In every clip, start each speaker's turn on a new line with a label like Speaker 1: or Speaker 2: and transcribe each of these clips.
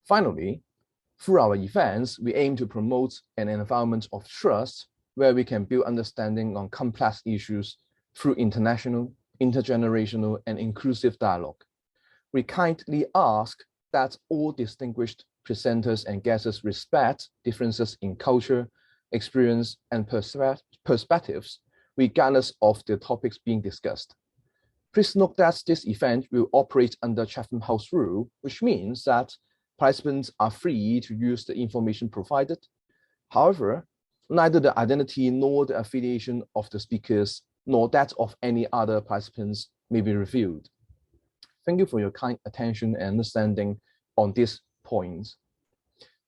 Speaker 1: Finally, through our events, we aim to promote an environment of trust where we can build understanding on complex issues through international, intergenerational, and inclusive dialogue. We kindly ask that all distinguished presenters and guests respect differences in culture, experience, and perspectives, regardless of the topics being discussed. Please note that this event will operate under Chatham House rule, which means that participants are free to use the information provided. However, neither the identity nor the affiliation of the speakers nor that of any other participants may be revealed. Thank you for your kind attention and understanding on this point.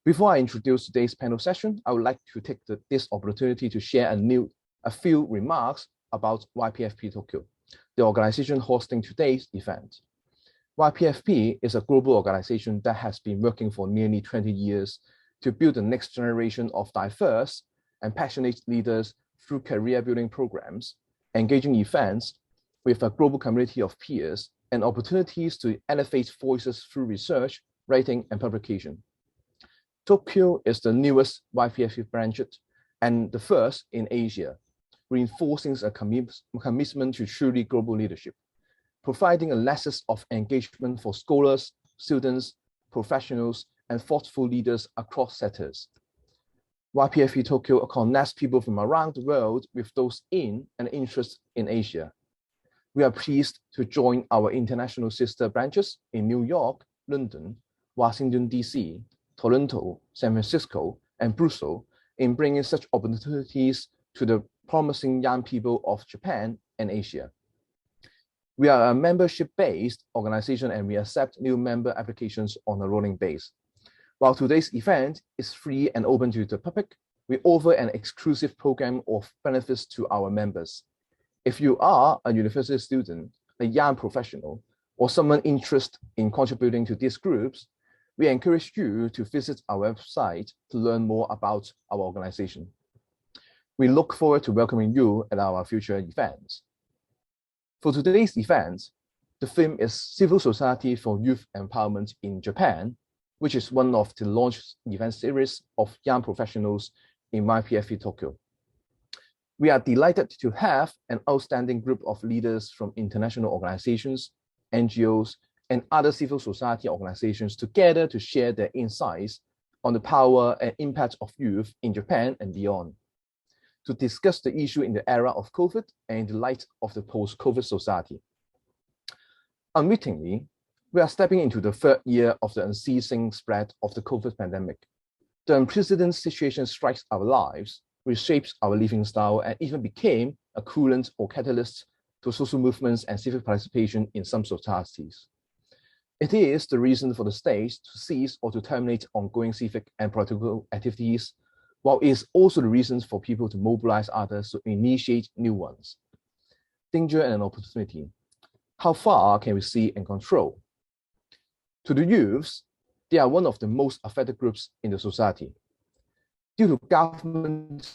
Speaker 1: Before I introduce today's panel session, I would like to take this opportunity to share a few remarks about YPFP Tokyo, the organization hosting today's event. YPFP is a global organization that has been working for nearly 20 years to build the next generation of diverse and passionate leaders through career-building programs, engaging events with a global community of peers, and opportunities to elevate voices through research, writing, and publication. Tokyo is the newest YPFP branch and the first in Asia, reinforcing a commitment to truly global leadership, providing a lessons of engagement for scholars, students, professionals, and thoughtful leaders across sectors. YPFP Tokyo connects people from around the world with those in and interested in Asia. We are pleased to join our international sister branches in New York, London, Washington, DC, Toronto, San Francisco, and Brussels in bringing such opportunities to the promising young people of Japan and Asia. We are a membership-based organization and we accept new member applications on a rolling basis. While today's event is free and open to the public, we offer an exclusive program of benefits to our members. If you are a university student, a young professional, or someone interested in contributing to these groups, we encourage you to visit our website to learn more about our organization. We look forward to welcoming you at our future events. For today's event, the theme is Civil Society for Youth Empowerment in Japan, which is one of the launch event series of young professionals in YPFP Tokyo. We are delighted to have an outstanding group of leaders from international organizations, NGOs, and other civil society organizations together to share their insights on the power and impact of youth in Japan and beyond, to discuss the issue in the era of COVID and in the light of the post-COVID society. Unwittingly, we are stepping into the third year of the unceasing spread of the COVID pandemic. The unprecedented situation strikes our lives, reshapes our living style, and even became a coolant or catalyst to social movements and civic participation in some societies. It is the reason for the state to cease or to terminate ongoing civic and political activities, while it is also the reason for people to mobilize others to initiate new ones. Danger and opportunity. How far can we see and control? To the youths, they are one of the most affected groups in the society. Due to government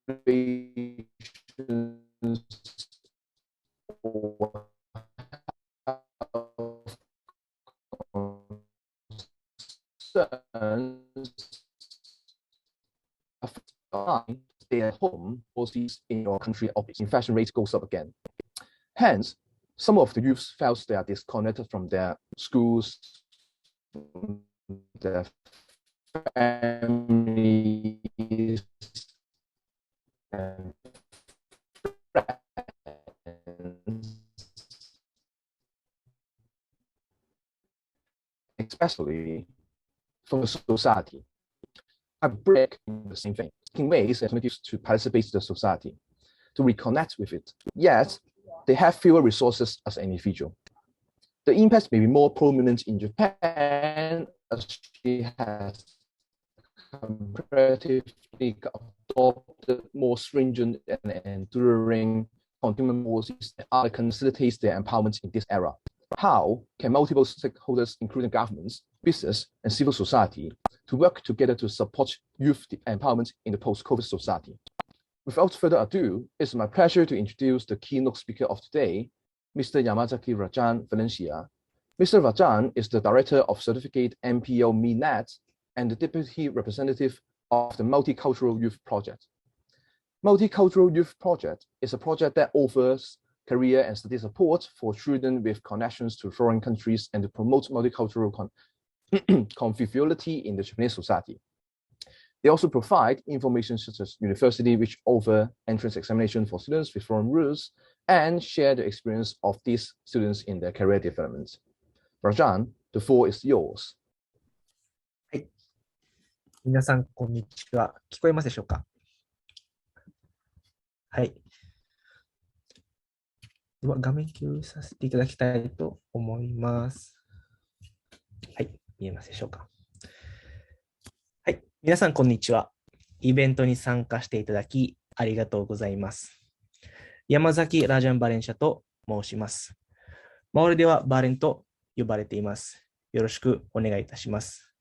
Speaker 1: regulations or concerns, stay at home policies in your country, infection rate goes up again. Hence, some of the youths felt they are disconnected from their schools, their families, and friends, especially from the society. I break the same thing, in ways and opportunities to participate in the society, to reconnect with it. Yet, they have fewer resources as an individual. The impact may be more prominent in Japan, as she has comparatively adopted more stringent and enduring containment policies that facilitates their empowerment in this era. How can multiple stakeholders, including governments, business, and civil society, to work together to support youth empowerment in the post-COVID society? Without further ado, it's my pleasure to introduce the keynote speaker of today, Mr. Yamazaki Rajan, Valencia, Mr. Rajan is the Director of Certificate MPO MINET and the Deputy Representative of the Multicultural Youth Project. Multicultural Youth Project is a project that offers career and study support for children with connections to foreign countries and to promote multicultural conviviality in the Japanese society. They also provide information such as university which offer entrance examination for students with foreign roots and share the experience of these students in their career development. Rajan, the floor is yours.
Speaker 2: はい。皆さん、こんにちは。聞こえますでしょうか？はい。では、画面共有させていただきたいと思います。はい。見えますでしょうか？はい。皆さん、こんにちは。イベントに参加していただき、ありがとうございます。山崎ラジャン・バレンシャと申します。周りではバレンと呼ばれています。よろしくお願いいたします。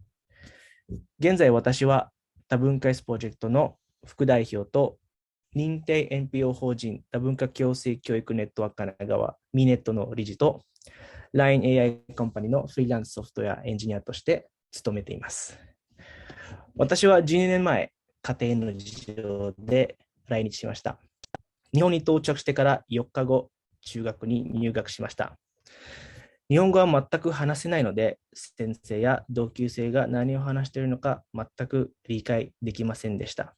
Speaker 2: 現在、私は多文化 S プロジェクトの副代表と認定 NPO 法人多文化共生教育ネットワーク神奈川ミネットの理事と LINE AI コンパニーのフリーランスソフトウェアエンジニアとして勤めています。私は12年前、家庭の事情で来日しました。日本に到着してから4日後、中学に入学しました。日本語は全く話せないので、先生や同級生が何を話しているのか全く理解できませんでした。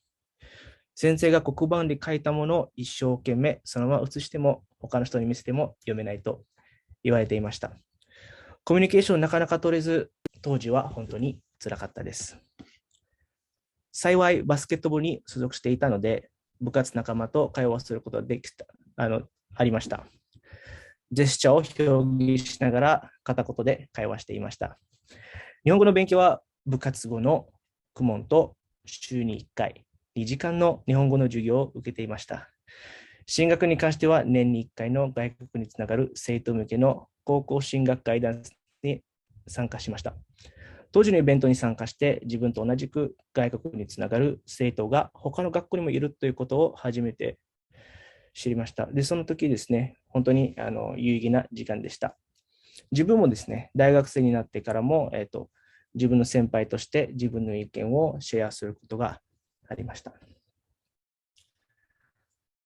Speaker 2: 先生が黒板で書いたものを一生懸命そのまま写しても、他の人に見せても読めないと言われていました。コミュニケーションなかなか取れず、当時は本当に辛かったです。幸いバスケット部に所属していたので、部活仲間と会話することがありました。ジェスチャーを表現しながら片言で会話していました。日本語の勉強は部活後の公文と週に1回、2時間の日本語の授業を受けていました。進学に関しては年に1回の外国につながる生徒向けの高校進学ガイダンスに参加しました。当時のイベントに参加して自分と同じく外国につながる生徒が他の学校にもいるということを初めて知りました。で、その時ですね、本当に有意義な時間でした。自分もですね、大学生になってからも、自分の先輩として自分の意見をシェアすることがありました。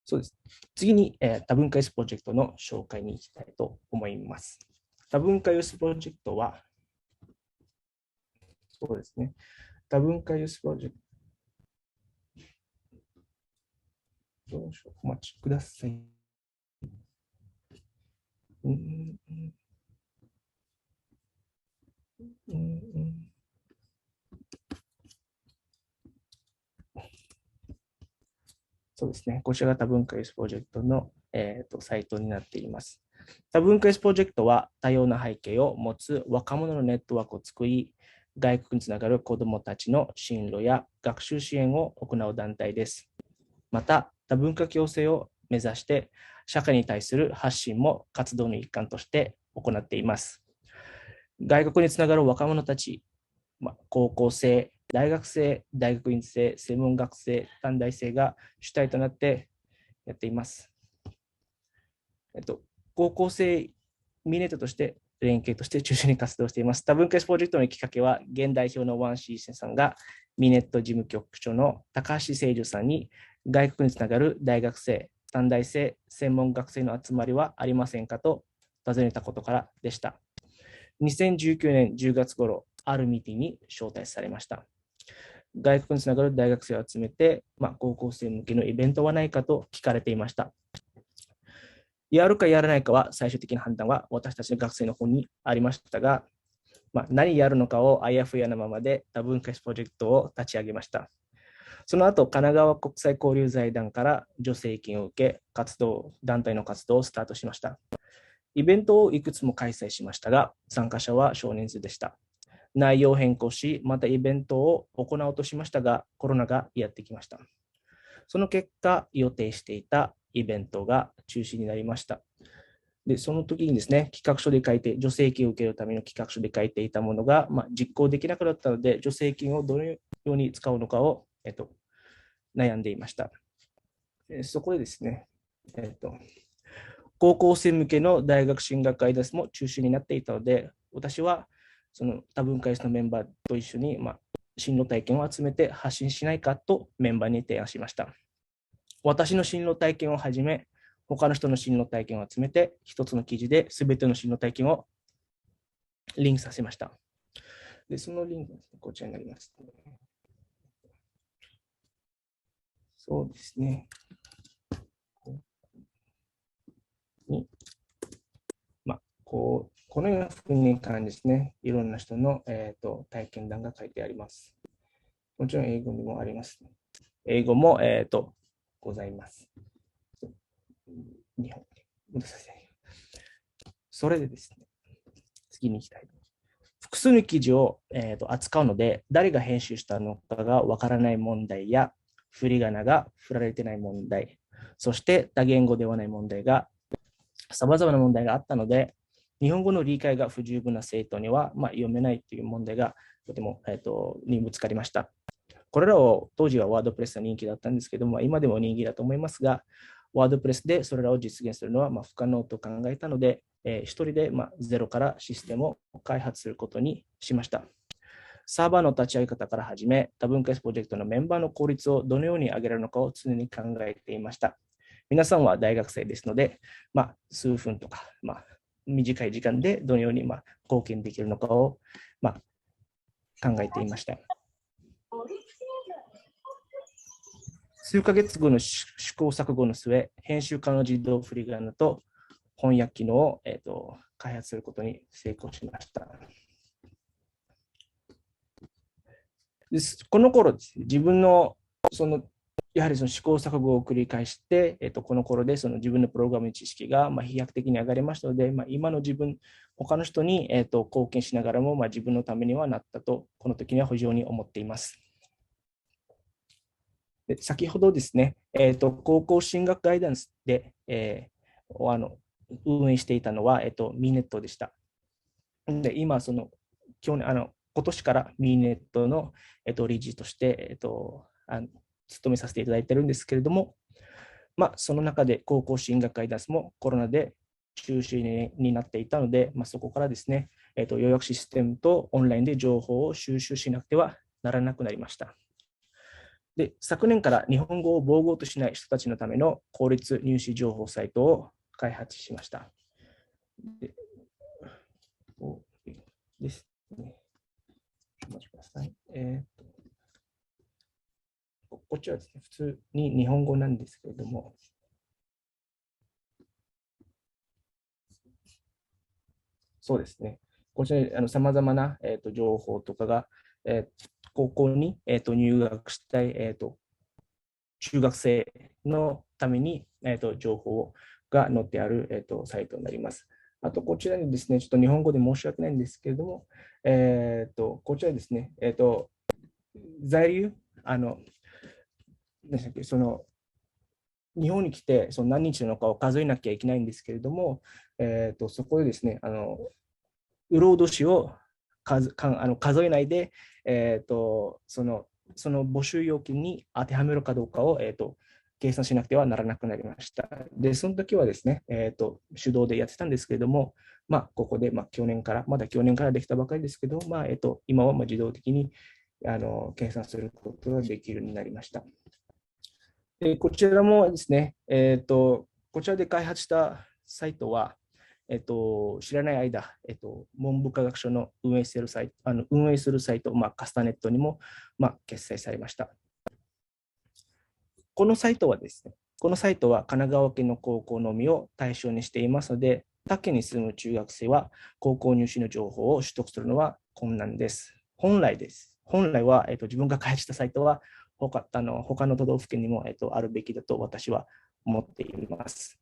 Speaker 2: そうです。次に、多文化ユースプロジェクトの紹介に行きたいと思います。多文化ユースプロジェクトは、そうですね、多文化ユースプロジェクト、どうしよう、お待ちください。そうですね、こちらが多文化ユースプロジェクトの、サイトになっています。多文化ユースプロジェクトは多様な背景を持つ若者のネットワークを作り、外国につながる子どもたちの進路や学習支援を行う団体です。また、多文化共生を目指して社会に対する発信も活動の一環として行っています。外国につながる若者たち、高校生、大学生、大学院生、専門学生、短大生が主体となってやっています。高校生ミネットとして連携として中心に活動しています。多文化プロジェクトのきっかけは、現代表のワンシーセンさんがミネット事務局長の高橋誠樹さんに外国につながる大学生、短大生、専門学生の集まりはありませんかと尋ねたことからでした。2019年10月頃、あるミーティングに招待されました。外国につながる大学生を集めて、高校生向けのイベントはないかと聞かれていました。やるかやらないかは最終的な判断は私たちの学生の方にありましたが、何やるのかをあやふやなままで多文化プロジェクトを立ち上げました。その後、神奈川国際交流財団から助成金を受け、団体の活動をスタートしました。イベントをいくつも開催しましたが、参加者は少人数でした。内容を変更し、またイベントを行おうとしましたが、コロナがやってきました。その結果、予定していたイベントが中止になりました。で、その時にですね、企画書で書いて、助成金を受けるための企画書で書いていたものが、実行できなくなったので、助成金をどのように使うのかを、悩んでいました。そこでですね、高校生向けの大学進学ガイダンスも中止になっていたので、私はその多文化ユースのメンバーと一緒に、進路体験を集めて発信しないかとメンバーに提案しました。私の進路体験をはじめ、他の人の進路体験を集めて、一つの記事で全ての進路体験をリンクさせました。で、そのリンク、こちらになります。そうですね。このようなふうに感じですね、いろんな人の、体験談が書いてあります。もちろん英語にもあります、ね。英語も、ございます。日本にそれでですね、次に行きたい。複数の記事を、扱うので、誰が編集したのかがわからない問題や、振り仮名が振られてない問題、そして多言語ではない問題が、さまざまな問題があったので、日本語の理解が不十分な生徒には、読めないという問題がとても、にぶつかりました。これらを当時はワードプレスが人気だったんですけども、今でも人気だと思いますが、ワードプレスでそれらを実現するのは不可能と考えたので、一人でゼロからシステムを開発することにしました。サーバーの立ち上げ方から始め、多文化プロジェクトのメンバーの効率をどのように上げるのかを常に考えていました。皆さんは大学生ですので、数分とか、短い時間でどのように貢献できるのかを考えていました。数ヶ月後の試行錯誤の末、編集可能自動振り仮名と翻訳機能を、開発することに成功しました。この頃ですね、自分のやはりその試行錯誤を繰り返して、この頃でその自分のプログラムの知識が飛躍的に上がりましたので、今の自分、他の人に貢献しながらも自分のためにはなったと、この時には非常に思っています。で先ほどですね、高校進学ガイダンスで、運営していたのは、ミネットでした。で今今年からミネットの、理事として、務めさせていただいているんですけれども、その中で高校進学ガイダンスもコロナで中止になっていたので、そこからですね、要約システムとオンラインで情報を収集しなくてはならなくなりました。で、昨年から日本語を母語としない人たちのための公立入試情報サイトを開発しました。ですね。お待ちください。こっちはですね、普通に日本語なんですけれども、そうですね。こちらにさまざまな、情報とかが、高校に、入学したい、中学生のために、情報が載ってある、サイトになります。あと、こちらにですね、ちょっと日本語で申し訳ないんですけれども、こちらですね、在留、日本に来てその何日なのかを数えなきゃいけないんですけれども、そこでですね、うろう年を数えないで、その募集要件に当てはめるかどうかを、計算しなくてはならなくなりました。で、その時はですね、手動でやってたんですけれども、ここで、まだ去年からできたばかりですけど、今は自動的に計算することができるようになりました。でこちらもですね、こちらで開発したサイトは、知らない間、文部科学省の運営するサイト、カスタネットにも、掲載されました。このサイトは神奈川県の高校のみを対象にしていますので、他県に住む中学生は高校入試の情報を取得するのは困難です。本来は、自分が開発したサイトは他の都道府県にも、あるべきだと私は思っています。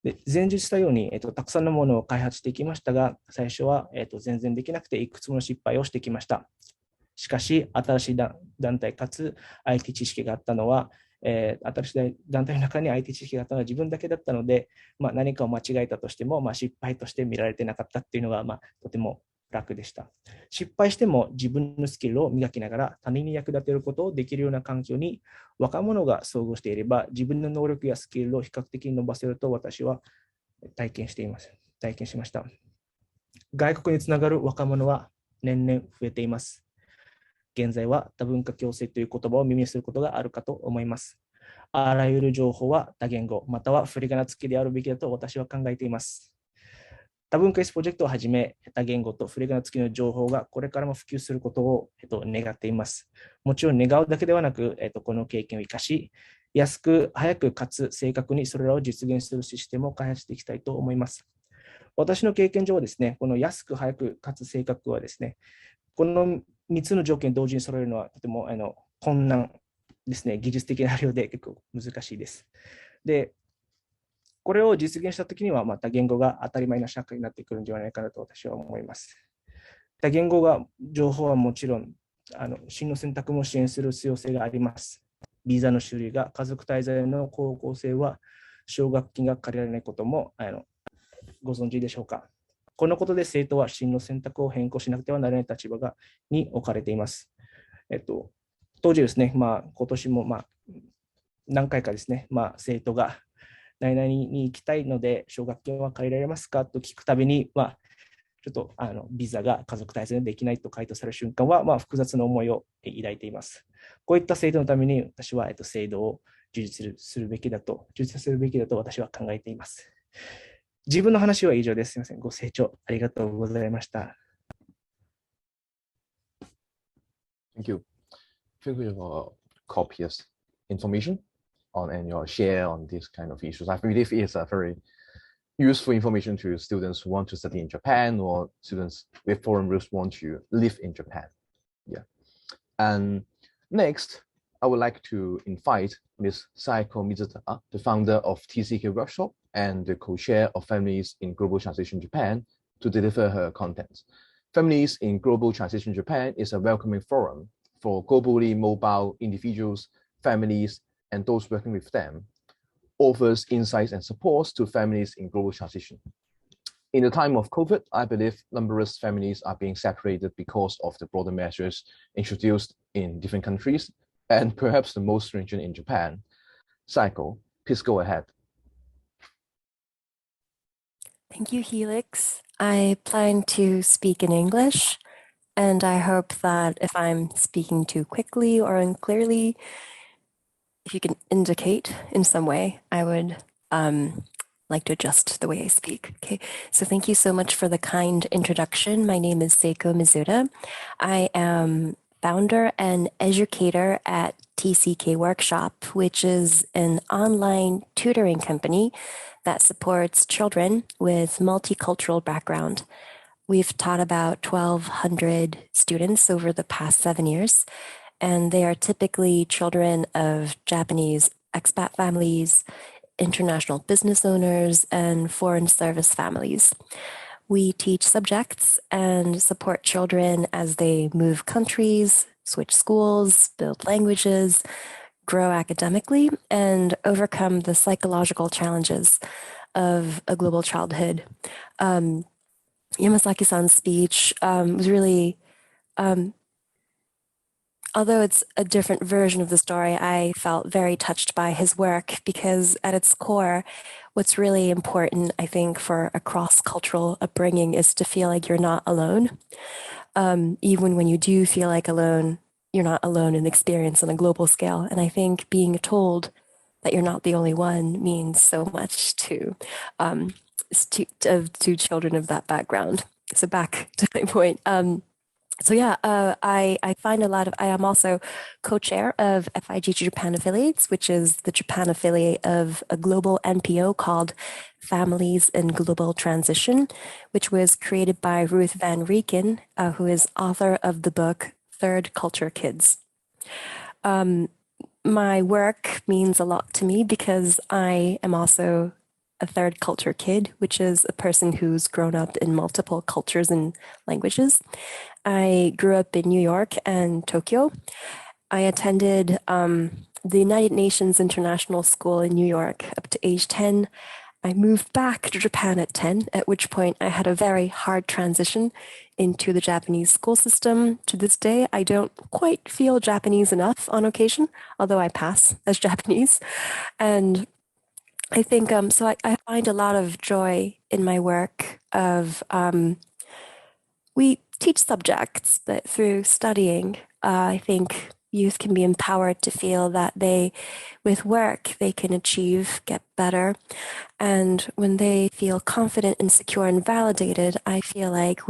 Speaker 2: で前述したように、たくさんのものを開発してきましたが、最初は、全然できなくていくつもの失敗をしてきました。しかし、新しい団体かつ IT 知識があったのは、新しい団体の中に IT 知識があったのは自分だけだったので、何かを間違えたとしても、失敗として見られてなかったっていうのが、とても楽でした。失敗しても自分のスキルを磨きながら他人に役立てることをできるような環境に若者が遭遇していれば、自分の能力やスキルを比較的に伸ばせると私は体験しました。外国につながる若者は年々増えています。現在は多文化共生という言葉を耳にすることがあるかと思います。あらゆる情報は多言語、または振り仮名付きであるべきだと私は考えています。多文化 S プロジェクトをはじめ、多言語と振り仮名付きの情報がこれからも普及することを、願っています。もちろん願うだけではなく、この経験を生かし、安く、早く、かつ正確にそれらを実現するシステムを開発していきたいと思います。私の経験上はですね、この安く、早く、かつ正確はですね、この3つの条件同時に揃えるのはとても困難ですね。技術的な量で結構難しいです。で、これを実現したときには、また言語が当たり前の社会になってくるんではないかなと私は思います。多言語が情報はもちろん、進路選択も支援する必要性があります。ビザの種類が家族滞在の高校生は奨学金が借りられないこともご存知でしょうか。このことで生徒は進路選択を変更しなくてはならない立場に置かれています。当時ですね、今年も何回かですね、生徒が何々に行きたいので奨学金は借りられますかと聞くたびに、ちょっとビザが家族滞在できないと回答される瞬間は、複雑な思いを抱いています。こういった制度のために私は制度を充実するべきだと私は考えています。自分の話は以上です。すみません。ご清聴ありがとうございました。
Speaker 1: Thank you. Thank you for copious information and your share on this kind of issues. I believe it's a very useful information to students who want to study in Japan or students with foreign roots want to live in Japan. Yeah. And next, I would like to invite Ms. Saeko Mizuta, the founder of TCK Workshop and the co-chair of Families in Global Transition Japan, to deliver her contents. Families in Global Transition Japan is a welcoming forum for globally mobile individuals, families, and those working with them, offers insights and supports to families in global transition. In the time of COVID, I believe numerous families are being separated because of the broader measures introduced in different countries, and perhaps the most stringent in Japan. Saeko, please go ahead.
Speaker 3: Thank you, Helix. I plan to speak in English, and I hope that if I'm speaking too quickly or unclearly, if you can indicate in some way, I would like to adjust the way I speak. Okay, so thank you so much for the kind introduction. My name is Saeko Mizuta. I am founder and educator at TCK Workshop, which is an online tutoring company that supports children with multicultural background. We've taught about 1,200 students over the past 7 years, and they are typically children of Japanese expat families, international business owners, and foreign service families. We teach subjects and support children as they move countries, switch schools, build languages, grow academically, and overcome the psychological challenges of a global childhood. Yamazaki-san's speech was really, although it's a different version of the story, I felt very touched by his work because at its core, what's really important, I think, for a cross-cultural upbringing is to feel like you're not alone. Even when you do feel like alone, you're not alone in experience on a global scale. And I think being told that you're not the only one means so much to children of that background. So back to my point. I find I am also co-chair of FIGG Japan Affiliates, which is the Japan affiliate of a global NPO called Families in Global Transition, which was created by Ruth Van Rieken, who is author of the book Third Culture Kids. My work means a lot to me because I am also a third culture kid, which is a person who's grown up in multiple cultures and languages. I grew up in New York and Tokyo. I attended the United Nations International School in New York up to age 10. I moved back to Japan at 10, at which point I had a very hard transition into the Japanese school system. To this day, I don't quite feel Japanese enough on occasion, although I pass as Japanese. And I think, I find a lot of joy in my work of we teach subjects, but through studying, I think youth can be empowered to feel that with work, they can achieve, get better. And when they feel confident and secure and validated, I feel like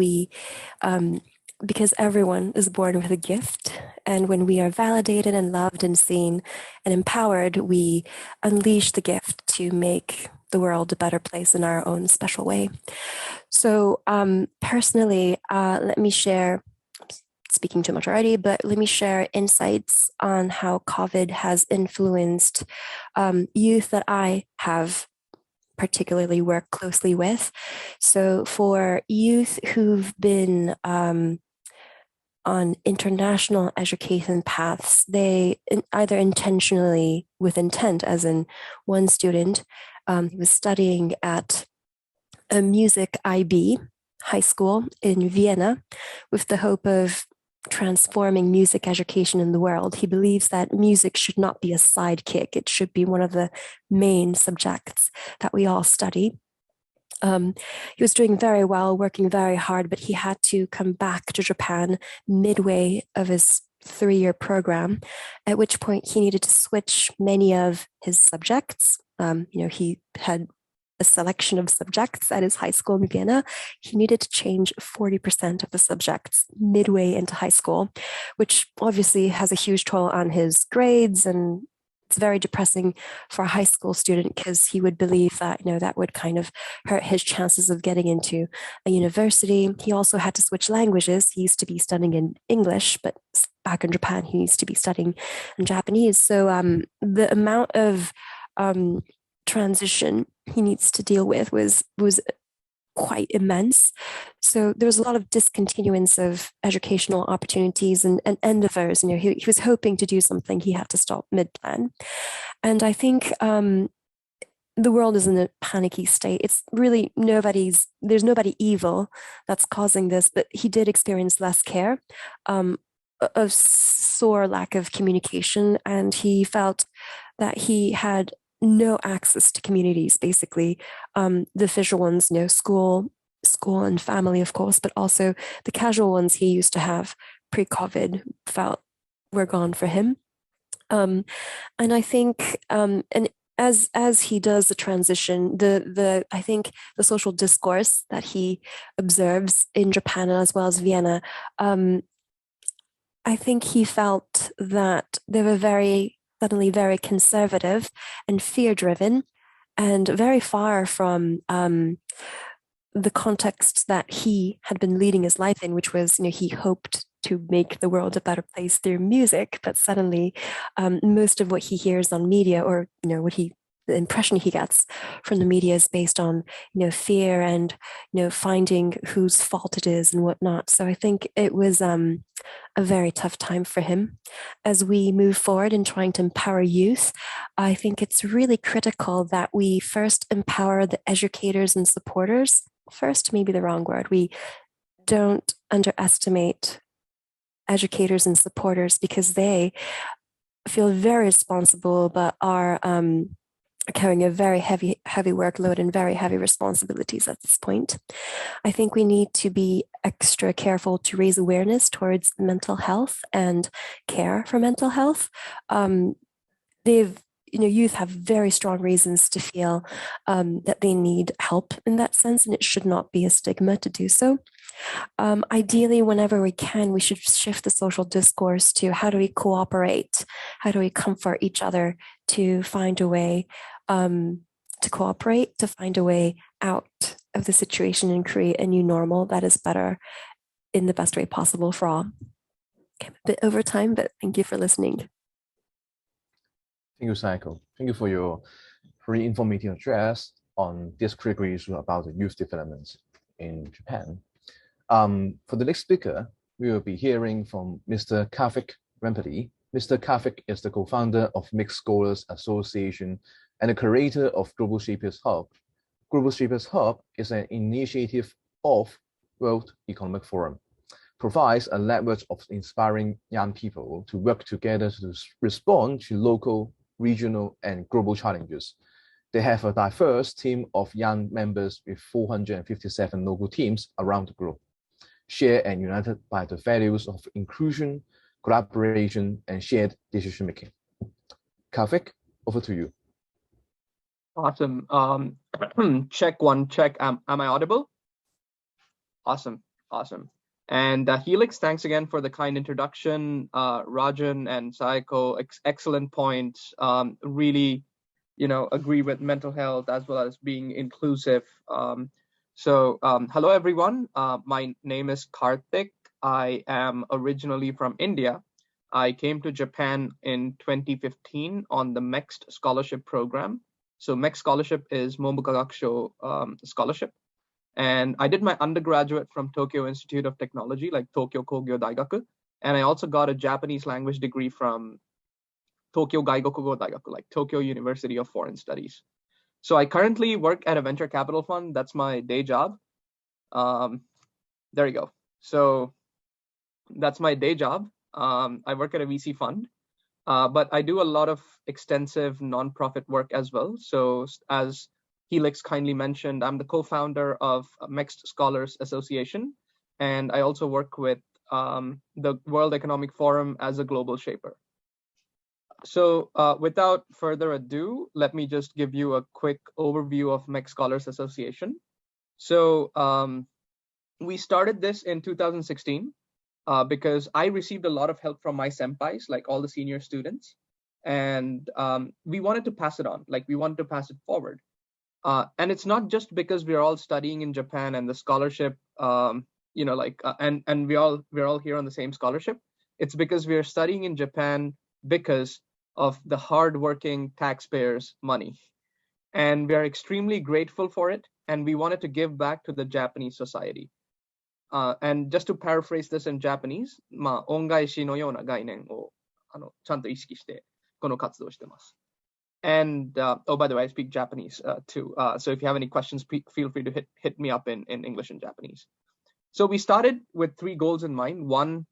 Speaker 3: because everyone is born with a gift, and when we are validated and loved and seen and empowered, we unleash the gift to make the world a better place in our own special way. So personally, let me share, speaking too much already, but let me share insights on how COVID has influenced youth that I have particularly worked closely with. So for youth who've been on international education paths, they either intentionally with intent, as in one student, he was studying at a music IB high school in Vienna with the hope of transforming music education in the world. He believes that music should not be a sidekick. It should be one of the main subjects that we all study. He was doing very well, working very hard, but he had to come back to Japan midway of his 3-year program, at which point he needed to switch many of his subjects. He had a selection of subjects at his high school in Vienna. He needed to change 40% of the subjects midway into high school, which obviously has a huge toll on his grades, and it's very depressing for a high school student because he would believe that, that would kind of hurt his chances of getting into a university. He also had to switch languages. He used to be studying in English, but back in Japan, he used to be studying in Japanese. So the amount of transition he needs to deal with was quite immense. So there was a lot of discontinuance of educational opportunities and endeavors. He was hoping to do something. He had to stop mid-plan. And I think the world is in a panicky state. It's really there's nobody evil that's causing this, but he did experience less care, a sore lack of communication, and he felt that he had no access to communities, basically, the visual ones, school and family, of course, but also the casual ones he used to have pre-COVID felt were gone for him. And I think, and as he does the transition, I think the social discourse that he observes in Japan as well as Vienna, I think he felt that they were suddenly very conservative and fear-driven, and very far from the context that he had been leading his life in, which was, he hoped to make the world a better place through music. But suddenly, most of what he hears on media, or the impression he gets from the media, is based on fear and finding whose fault it is and whatnot. So I think it was a very tough time for him. As we move forward in trying to empower youth, I think it's really critical that we first empower the educators and supporters. First, maybe the wrong word. We don't underestimate educators and supporters, because they feel very responsible, but are carrying a very heavy workload and very heavy responsibilities at this point. I think we need to be extra careful to raise awareness towards mental health and care for mental health. Youth have very strong reasons to feel that they need help in that sense, and it should not be a stigma to do so. Ideally, whenever we can, we should shift the social discourse to how do we cooperate? How do we comfort each other to find a way to cooperate, to find a way out of the situation and create a new normal that is better in the best way possible for all. Okay, a bit over time, but thank you for listening.
Speaker 1: Thank you, Saeko. Thank you for your very informative address on this critical issue about the youth development in Japan. For the next speaker, we will be hearing from Mr. Karthik Rampalli. Mr. Karthik is the co-founder of Mixed Scholars Association and the curator of Global Shapers Hub. Global Shapers Hub is an initiative of World Economic Forum, provides a network of inspiring young people to work together to respond to local, regional, and global challenges. They have a diverse team of young members with 457 local teams around the globe. shared and united by the values of inclusion, collaboration, and shared decision-making. Karthik, over to you.
Speaker 4: Awesome. Check one, check. Am I audible? Awesome. And Helix, thanks again for the kind introduction. Rajan and Saeko, excellent points. Really, agree with mental health as well as being inclusive. Hello everyone. My name is Karthik. I am originally from India. I came to Japan in 2015 on the MEXT scholarship program. So MEXT scholarship is Mombuka Gakusho scholarship. And I did my undergraduate from Tokyo Institute of Technology, like Tokyo Kogyo Daigaku. And I also got a Japanese language degree from Tokyo Gaigokugo Daigaku, like Tokyo University of Foreign Studies. So I currently work at a venture capital fund. That's my day job. There you go. So that's my day job. I work at a VC fund, but I do a lot of extensive nonprofit work as well. So as Helix kindly mentioned, I'm the co-founder of MEXT Scholars Association, and I also work with the World Economic Forum as a global shaper. So without further ado, let me just give you a quick overview of MEXT Scholars Association. So we started this in 2016 because I received a lot of help from my senpais, like all the senior students, and we wanted to pass it on, like we wanted to pass it forward. And it's not just because we're all studying in Japan and the scholarship, and we're all here on the same scholarship. It's because we're studying in Japan because of the hardworking taxpayers' money. And we are extremely grateful for it. And we wanted to give back to the Japanese society. And just to paraphrase this in Japanese, 恩返しのような概念をちゃんと意識してこの活動をしてます。And oh, by the way, I speak Japanese too. So if you have any questions, feel free to hit me up in English and Japanese. So we started with 3 goals in mind. 1,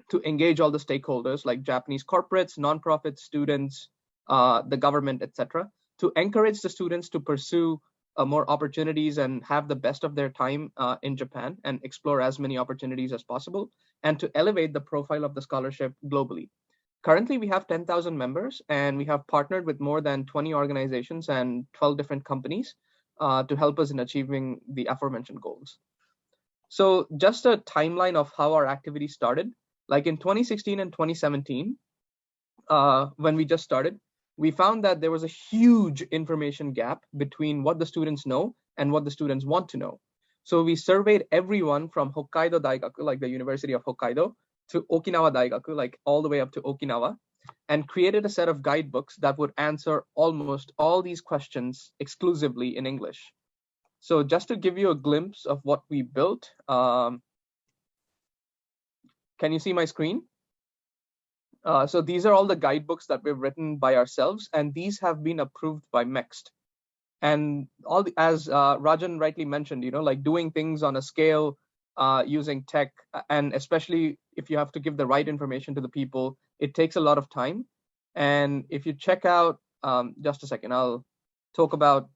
Speaker 4: to engage all the stakeholders like Japanese corporates, nonprofits, students, the government, etc., to encourage the students to pursue more opportunities and have the best of their time in Japan and explore as many opportunities as possible, and to elevate the profile of the scholarship globally. Currently, we have 10,000 members, and we have partnered with more than 20 organizations and 12 different companies to help us in achieving the aforementioned goals. So just a timeline of how our activity started. Like in 2016 and 2017, when we just started, we found that there was a huge information gap between what the students know and what the students want to know. So we surveyed everyone from Hokkaido Daigaku, like the University of Hokkaido, to Okinawa Daigaku, like all the way up to Okinawa, and created a set of guidebooks that would answer almost all these questions exclusively in English. So just to give you a glimpse of what we built, can you see my screen? So these are all the guidebooks that we've written by ourselves, and these have been approved by MEXT. And as Rajan rightly mentioned, like doing things on a scale using tech, and especially if you have to give the right information to the people, it takes a lot of time. And if you check out, just a second, I'll talk about.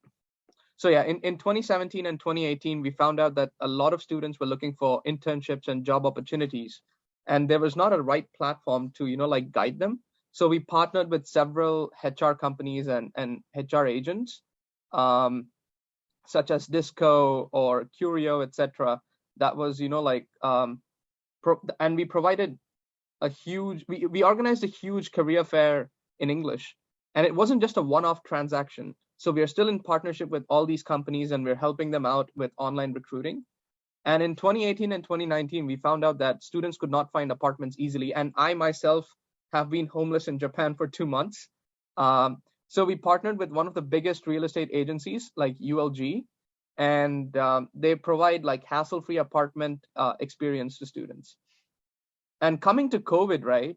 Speaker 4: So yeah, in 2017 and 2018, we found out that a lot of students were looking for internships and job opportunities, and there was not a right platform to, like guide them. So we partnered with several HR companies and HR agents, such as Disco or Curio, etc. That was, and we provided we organized a huge career fair in English, and it wasn't just a one-off transaction. So we are still in partnership with all these companies, and we're helping them out with online recruiting. And in 2018 and 2019, we found out that students could not find apartments easily. And I myself have been homeless in Japan for 2 months. So we partnered with one of the biggest real estate agencies like ULG, and they provide like hassle-free apartment experience to students. And coming to COVID, right?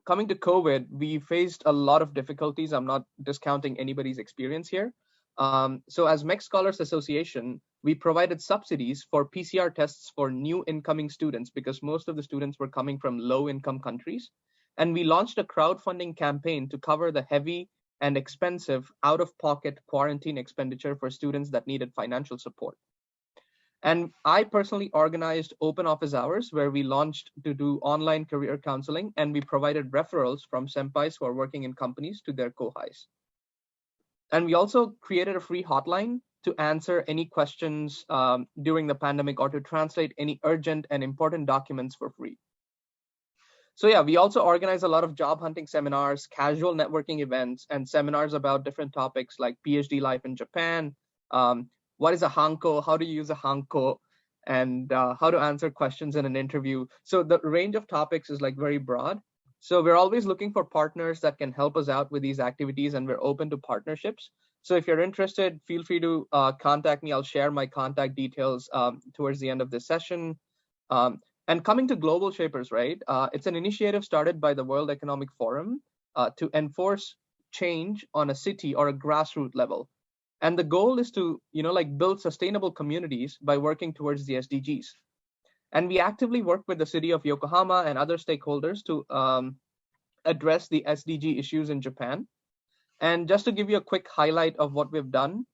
Speaker 4: Coming to COVID, we faced a lot of difficulties. I'm not discounting anybody's experience here. So as MEXT Scholars Association, we provided subsidies for PCR tests for new incoming students because most of the students were coming from low-income countries. And we launched a crowdfunding campaign to cover the heavy and expensive out-of-pocket quarantine expenditure for students that needed financial support. And I personally organized open office hours where we launched to do online career counseling, and we provided referrals from senpais who are working in companies to their kohais. And we also created a free hotline to answer any questions during the pandemic or to translate any urgent and important documents for free. So yeah, we also organize a lot of job hunting seminars, casual networking events, and seminars about different topics like PhD life in Japan, what is a hanko, how to use a hanko, and how to answer questions in an interview. So the range of topics is like very broad. So we're always looking for partners that can help us out with these activities, and we're open to partnerships. So if you're interested, feel free to contact me. I'll share my contact details towards the end of this session. And coming to Global Shapers, right? It's an initiative started by the World Economic Forum to enforce change on a city or a grassroots level. And the goal is to, build sustainable communities by working towards the SDGs. And we actively work with the city of Yokohama and other stakeholders to address the SDG issues in Japan. And just to give you a quick highlight of what we've done,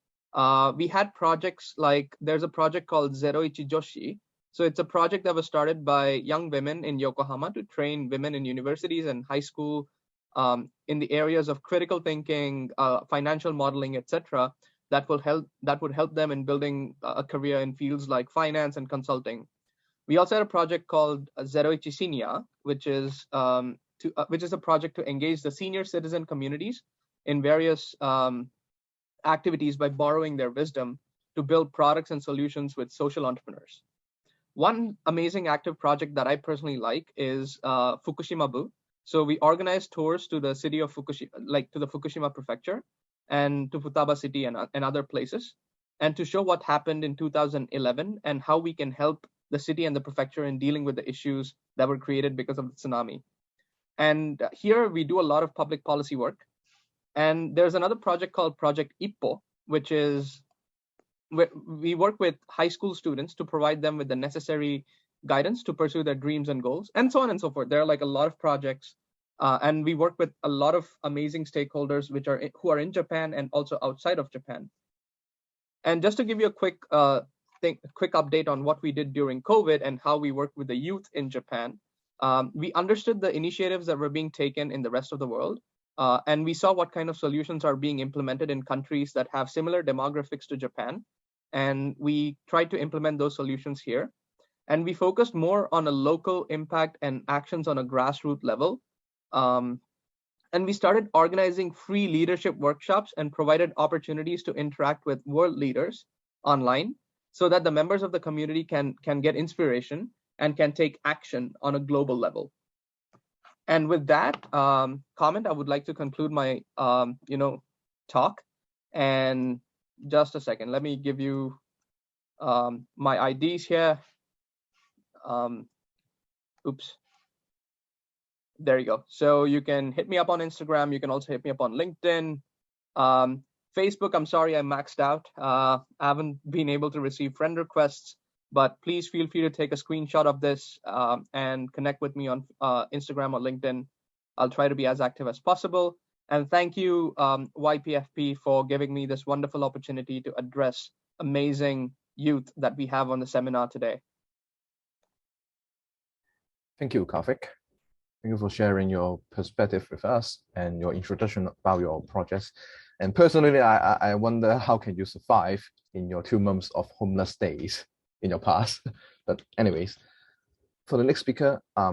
Speaker 4: we had projects like, there's a project called Zeroichi Joshi. So it's a project that was started by young women in Yokohama to train women in universities and high school in the areas of critical thinking, financial modeling, etc. That would help them in building a career in fields like finance and consulting. We also had a project called Zeroichi Senior, which is a project to engage the senior citizen communities in various activities by borrowing their wisdom to build products and solutions with social entrepreneurs. One amazing active project that I personally like is Fukushima-bu. So we organized tours to the city of Fukushima, to the Fukushima prefecture and to Futaba city and other places, and to show what happened in 2011 and how we can help the city and the prefecture in dealing with the issues that were created because of the tsunami. And here we do a lot of public policy work. And there's another project called Project Ippo, which is where we work with high school students to provide them with the necessary guidance to pursue their dreams and goals, and so on and so forth. There are like a lot of projects, and we work with a lot of amazing stakeholders who are in Japan and also outside of Japan. And just to give you a quick update on what we did during COVID and how we work with the youth in Japan, we understood the initiatives that were being taken in the rest of the world. And we saw what kind of solutions are being implemented in countries that have similar demographics to Japan. And we tried to implement those solutions here. And we focused more on a local impact and actions on a grassroots level. And we started organizing free leadership workshops and provided opportunities to interact with world leaders online so that the members of the community can get inspiration and can take action on a global level. And with that comment, I would like to conclude my talk. And just a second, let me give you my IDs here. Oops. There you go. So you can hit me up on Instagram. You can also hit me up on LinkedIn. Facebook, I'm sorry, I maxed out. I haven't been able to receive friend requests, but please feel free to take a screenshot of this and connect with me on Instagram or LinkedIn. I'll try to be as active as possible. And thank you, YPFP, for giving me this wonderful opportunity to address amazing youth that we have on the seminar today.
Speaker 1: Thank you, Karthik. Thank you for sharing your perspective with us and your introduction about your projects. And personally, I wonder how can you survive in your 2 months of homeless days in your past. But anyways, for the next speaker, I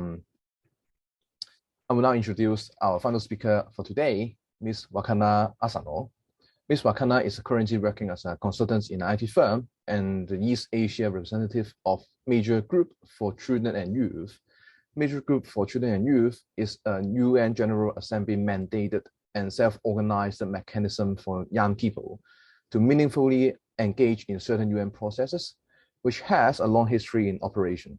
Speaker 1: will now introduce our final speaker for today, Ms. Wakana Asano. Ms. Wakana is currently working as a consultant in an IT firm and the East Asia representative of Major Group for Children and Youth. Major Group for Children and Youth is a UN General Assembly mandated and self-organized mechanism for young people to meaningfully engage in certain UN processes, which has a long history in operation.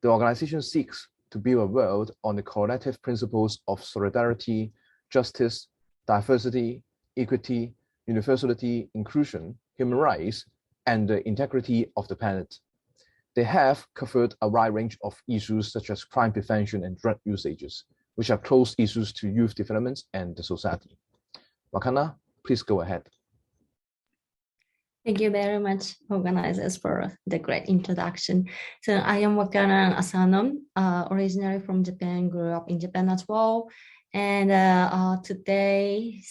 Speaker 1: The organization seeks to build a world on the collective principles of solidarity, justice, diversity, equity, universality, inclusion, human rights, and the integrity of the planet. They have covered a wide range of issues such as crime prevention and drug usages, which are close issues to youth development and the society. Wakana, please go ahead.
Speaker 5: Thank you very much, organizers, for the great introduction. So I am Wakana Asano, originally from Japan, grew up in Japan as well. And today,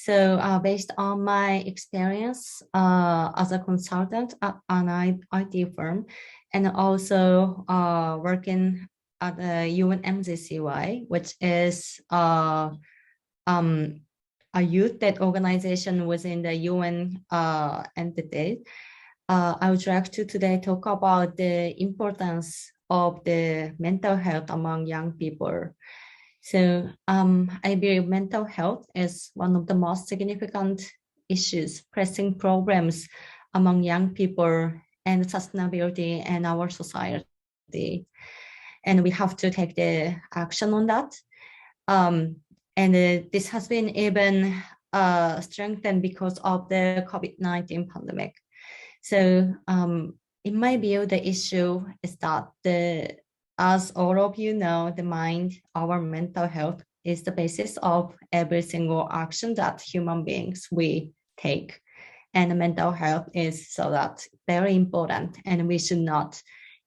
Speaker 5: based on my experience as a consultant at an IT firm, and also working at the UNMZCY, which is a youth-led organization within the UN entity. I would like to today talk about the importance of the mental health among young people. So I believe mental health is one of the most significant issues, pressing problems among young people and sustainability in our society. And we have to take the action on that. And this has been even strengthened because of the COVID-19 pandemic. So in my view, the issue is that as all of you know, the mind, our mental health is the basis of every single action that human beings we take. And mental health is so that very important, and we should not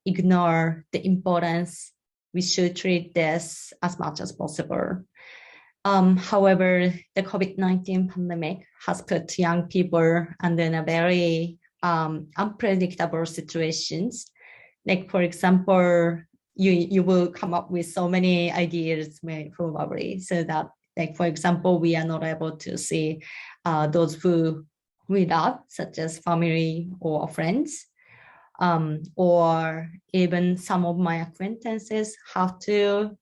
Speaker 5: ignore the importance. We should treat this as much as possible. However, the COVID-19 pandemic has put young people under a very unpredictable situations. Like, for example, you will come up with so many ideas probably, so that, like, for example, we are not able to see those who we love, such as family or friends, or even some of my acquaintances have to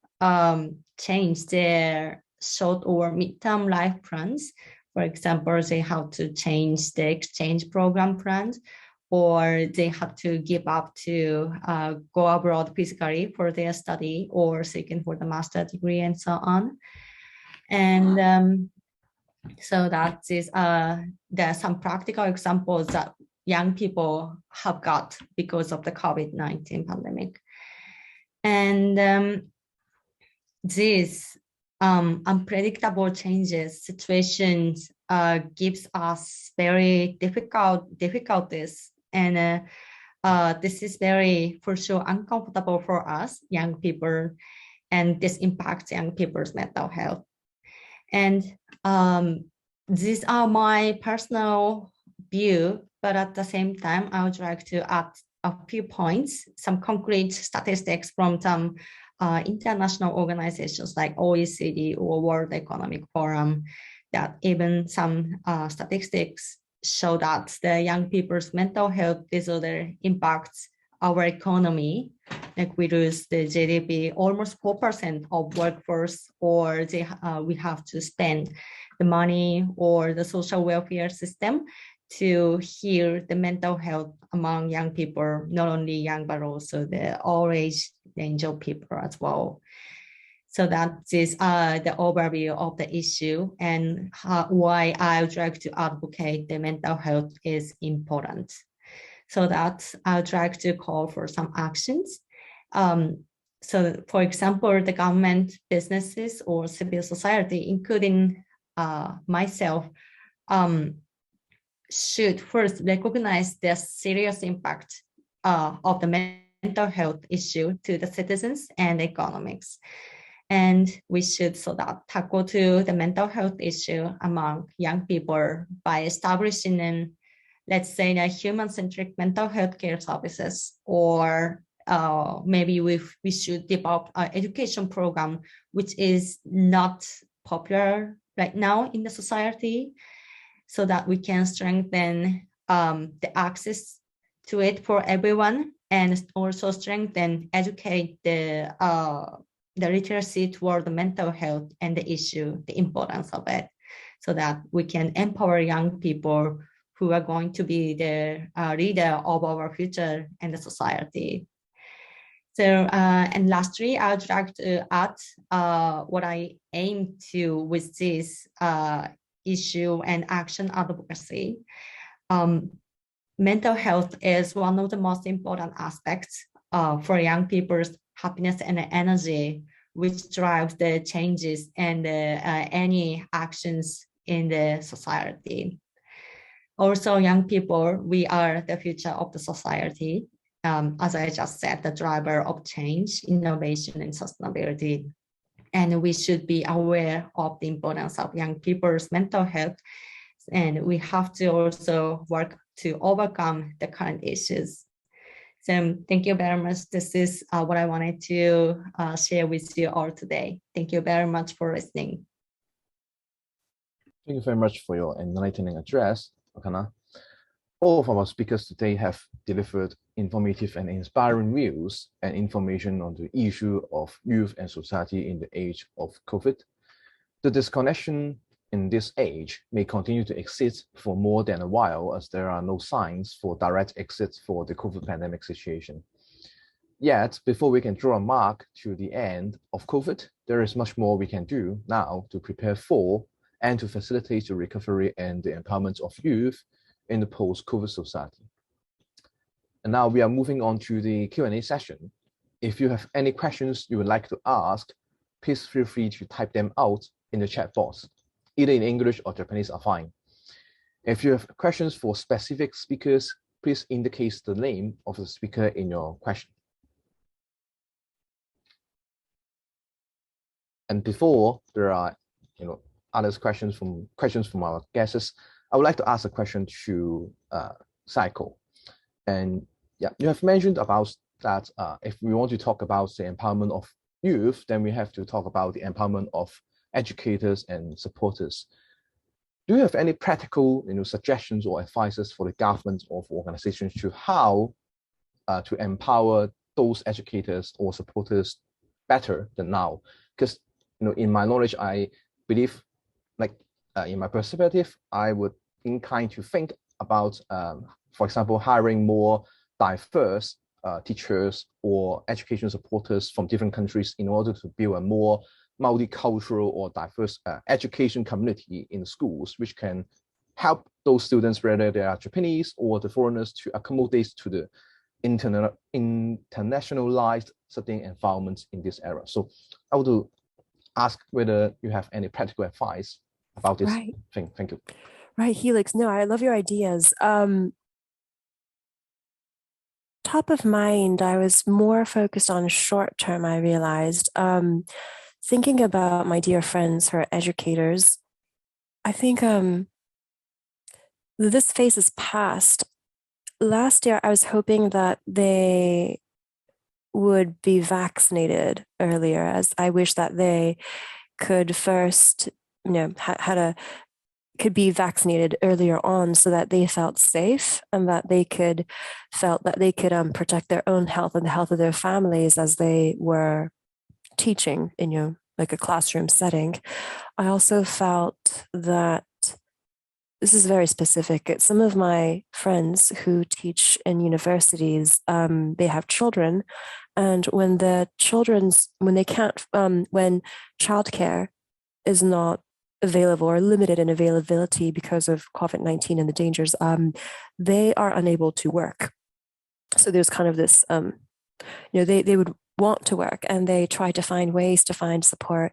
Speaker 5: change their short or midterm life plans. For example, they have to change the exchange program plans, or they have to give up to go abroad physically for their study or seeking for the master's degree and so on. And so that is, there are some practical examples that young people have got because of the COVID-19 pandemic. And these unpredictable changes, situations gives us very difficulties, and this is very, for sure, uncomfortable for us, young people, and this impacts young people's mental health. And these are my personal view, but at the same time, I would like to add a few points, some concrete statistics from some international organizations like OECD or World Economic Forum, that even some statistics show that the young people's mental health disorder impacts our economy. Like, we lose the GDP, almost 4% of workforce, or we have to spend the money or the social welfare system to heal the mental health among young people, not only young, but also the all age range of people as well. So that is the overview of the issue, and why I would like to advocate the mental health is important. So that I would like to call for some actions. So for example, the government, businesses, or civil society, including myself, should first recognize the serious impact of the mental health issue to the citizens and economics. And we should so that tackle to the mental health issue among young people by establishing, let's say, the human-centric mental health care services, or maybe we should develop an education program which is not popular right now in the society, so that we can strengthen the access to it for everyone, and also strengthen, educate the literacy toward the mental health and the issue, the importance of it, so that we can empower young people who are going to be the leader of our future and the society. So, and lastly, I would like to add what I aim to with this issue and action advocacy. Mental health is one of the most important aspects for young people's happiness and energy, which drives the changes and any actions in the society. Also, young people, we are the future of the society. As I just said, the driver of change, innovation, and sustainability. And we should be aware of the importance of young people's mental health. And we have to also work to overcome the current issues. So thank you very much. This is what I wanted to share with you all today. Thank you very much for listening.
Speaker 1: Thank you very much for your enlightening address, Wakana. All of our speakers today have delivered informative and inspiring views and information on the issue of youth and society in the age of COVID. The disconnection in this age may continue to exist for more than a while, as there are no signs for direct exits for the COVID pandemic situation. Yet, before we can draw a mark to the end of COVID, there is much more we can do now to prepare for and to facilitate the recovery and the empowerment of youth in the post-COVID society. And now we are moving on to the Q&A session. If you have any questions you would like to ask, please feel free to type them out in the chat box. Either in English or Japanese are fine. If you have questions for specific speakers, please indicate the name of the speaker in your question. And before there are other questions from our guests, I would like to ask a question to Saeko. And yeah, you have mentioned about that if we want to talk about the empowerment of youth, then we have to talk about the empowerment of educators and supporters. Do you have any practical suggestions or advices for the government or for organizations to how to empower those educators or supporters better than now? Because in my knowledge, I believe, in my perspective, I would incline to think about, for example, hiring more diverse teachers or education supporters from different countries in order to build a more multicultural or diverse education community in schools, which can help those students, whether they are Japanese or the foreigners, to accommodate to the internationalized studying environments in this era. So I would ask whether you have any practical advice about this thing. Thank you.
Speaker 3: Right, Helix. No, I love your ideas. Top of mind, I was more focused on short term, I realized. Thinking about my dear friends who are educators, I think this phase is past. Last year, I was hoping that they would be vaccinated earlier, as I wish that they could first, could be vaccinated earlier on so that they felt safe and that they could protect their own health and the health of their families as they were teaching in like a classroom setting. I also felt that this is very specific. Some of my friends who teach in universities, they have children, and when childcare is not available or limited in availability because of COVID-19 and the dangers, they are unable to work. So there's kind of this, they would want to work and they try to find ways to find support,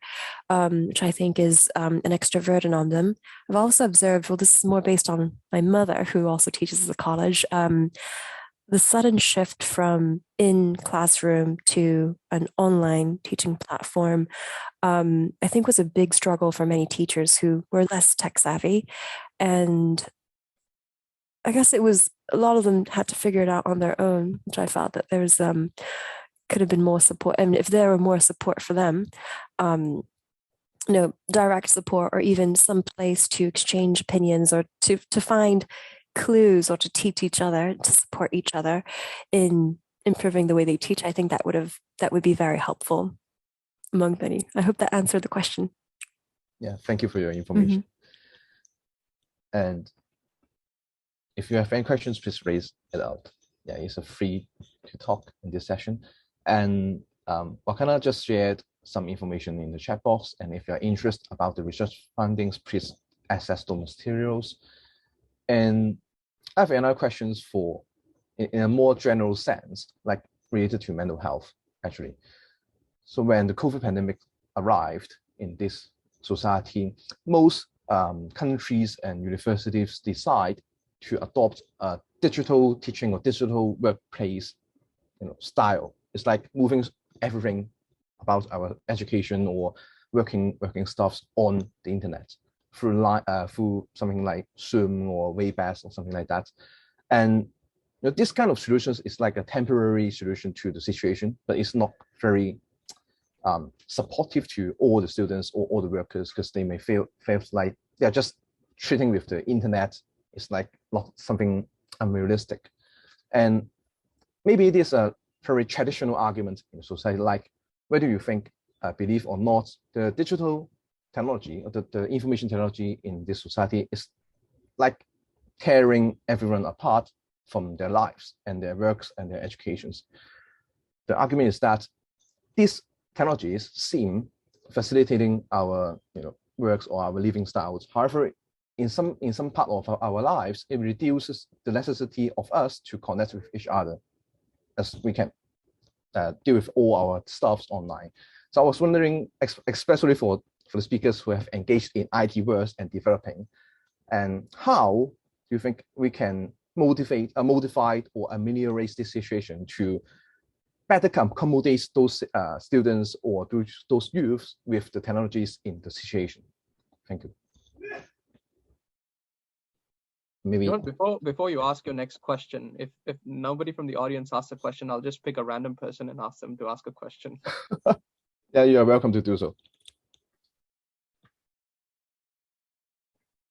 Speaker 3: which I think is an extra burden on them. I've also observed, well, this is more based on my mother, who also teaches at the college, the sudden shift from in classroom to an online teaching platform, I think was a big struggle for many teachers who were less tech savvy. And I guess it was, a lot of them had to figure it out on their own, which I felt that there was, could have been more support. I mean, if there were more support for them, direct support or even some place to exchange opinions or to find clues or to teach each other, to support each other in improving the way they teach, I think that would be very helpful among many. I hope that answered the question.
Speaker 1: Yeah, thank you for your information. And if you have any questions, please raise it out. Yeah, it's free to talk in this session. And Wakana just shared some information in the chat box. And if you're interested about the research findings, please access those materials. And I have another questions in a more general sense, like related to mental health, actually. So when the COVID pandemic arrived in this society, most countries and universities decide to adopt a digital teaching or digital workplace, style. It's like moving everything about our education or working stuffs on the internet through something like Zoom or Webex or something like that. And this kind of solutions is like a temporary solution to the situation, but it's not very supportive to all the students or all the workers, because they may feel like they're just treating with the internet. It's like not something unrealistic. And maybe it is a very traditional argument in society, like whether you think, believe or not, the digital technology or the information technology in this society is like tearing everyone apart from their lives and their works and their educations. The argument is that these technologies seem facilitating our works or our living styles. However, in some part of our lives, it reduces the necessity of us to connect with each other, as we can deal with all our stuffs online. So I was wondering, especially for the speakers who have engaged in IT works and developing, and how do you think we can modify or ameliorate this situation to better accommodate those students or those youths with the technologies in the situation? Thank you. Maybe
Speaker 4: before you ask your next question, if nobody from the audience asks a question, I'll just pick a random person and ask them to ask a question.
Speaker 1: Yeah, you are welcome to do so.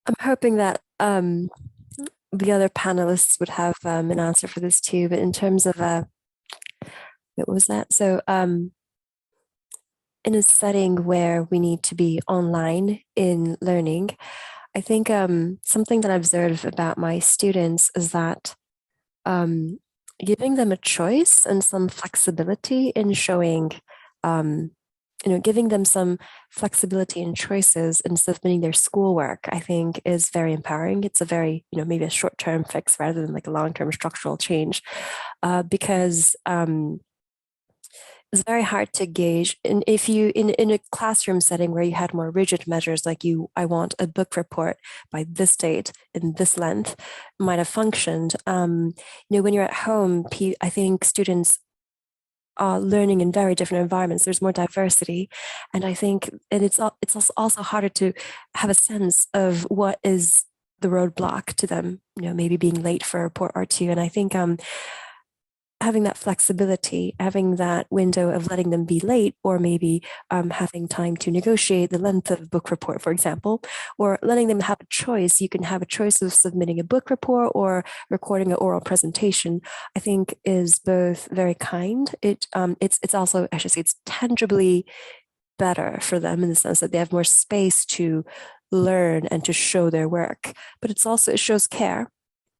Speaker 3: I'm hoping that the other panelists would have an answer for this too, but in terms of what was that? So in a setting where we need to be online in learning, I think something that I observe about my students is that giving them a choice and some flexibility in showing, giving them some flexibility in choices in submitting their schoolwork, I think is very empowering. It's a very, maybe a short-term fix rather than like a long-term structural change, because it's very hard to gauge. And if you, in a classroom setting where you had more rigid measures, like I want a book report by this date in this length, might have functioned. When you're at home, I think students are learning in very different environments. There's more diversity. And I think, and it's also harder to have a sense of what is the roadblock to them, maybe being late for a report or two. And I think, having that flexibility, having that window of letting them be late, or maybe having time to negotiate the length of a book report, for example, or letting them have a choice. You can have a choice of submitting a book report or recording an oral presentation, I think is both very kind. It's also, I should say, it's tangibly better for them in the sense that they have more space to learn and to show their work. But it shows care,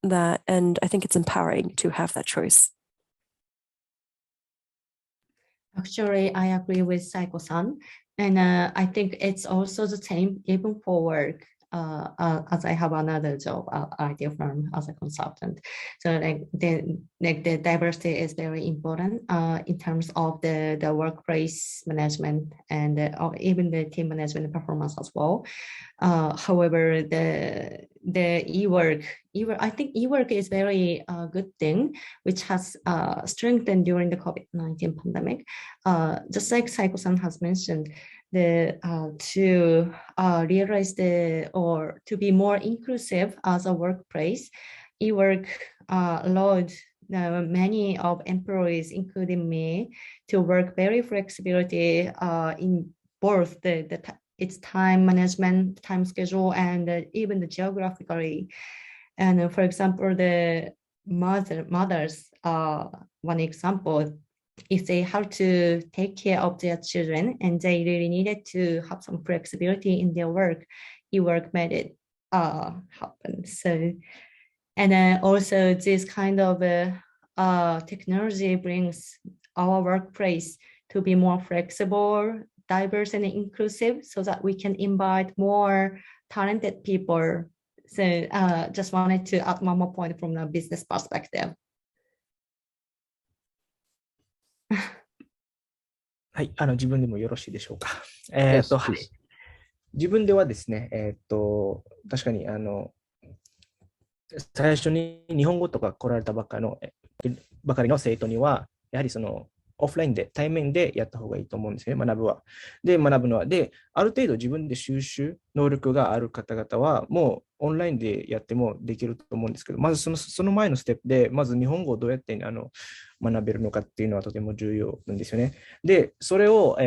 Speaker 3: and I think it's empowering to have that choice.
Speaker 5: Actually, I agree with Saeko-san, and I think it's also the same even for work. As I have another job idea firm as a consultant, so the diversity is very important in terms of the workplace management and even the team management performance as well. However, the e-work, I think e-work is very good thing, which has strengthened during the COVID-19 pandemic. Just like Saeko-san has mentioned, to realize or to be more inclusive as a workplace, e-work allowed many of employees, including me, to work very flexibility in both its time management, time schedule, and even the geographically. And for example, the mothers, one example, if they have to take care of their children and they really needed to have some flexibility in their work, e-work made it happen. So, and also this kind of technology brings our workplace to be more flexible, diverse, and inclusive, so that we can invite more talented people. So just wanted to add one more point from the business perspective.
Speaker 2: はい、自分でもよろしいでしょうか。
Speaker 1: Yes,
Speaker 2: はい、
Speaker 1: please.
Speaker 2: 自分ではですね、確かに最初に日本語とか来られたばかりの生徒には、やはりそのオフラインで、対面でやった方がいいと思うんですね、学ぶのは。で、ある程度自分で収集能力がある方々は、もうオンラインでやってもできると思うんですけど、まずその前のステップで、まず日本語をどうやって学べるのかっていうのはとても重要なんですよね。で、それを、